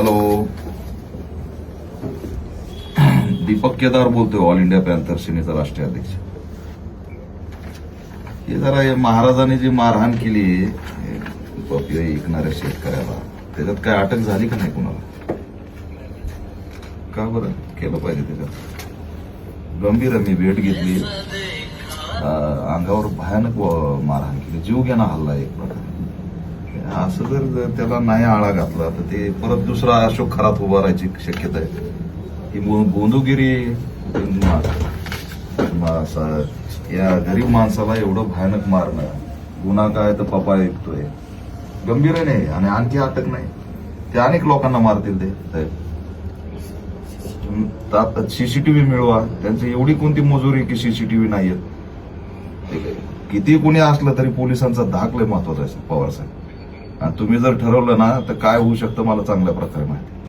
Hello, Deepak Kedar बोलतोय, all India panther सेनेचा राष्ट्रीय अध्यक्ष. हे जरा महाराजांनी जी मारहाण केली ऐकणाऱ्या शेतकऱ्याला, त्याच्यात काय अटक झाली का नाही कुणाला? का बरं केलं पाहिजे? त्याच्यात गंभीर मी भेट घेतली, अंगावर भयानक मारहाण केली, जीव घेणा हल्ला एक प्रकारे. असं जर त्याला नाही आळा घातला तर ते परत दुसरा अशोक खरात उभारायची शक्यता आहे. ही बोंदुगिरी या गरीब माणसाला एवढं भयानक मारणं, गुन्हा काय तर पपा ऐकतोय, गंभीर नाही आणि आणखी अटक नाही. ते अनेक लोकांना मारतील ते. सीसीटीव्ही मिळवा, त्यांची एवढी कोणती मजुरी की सीसीटीव्ही नाहीये. किती कुणी असलं तरी पोलिसांचा धाक लय महत्वाचा आहे पवार साहेब. तुम्ही जर ठरवलं ना तर काय होऊ शकतं मला चांगल्या प्रकारे माहिती.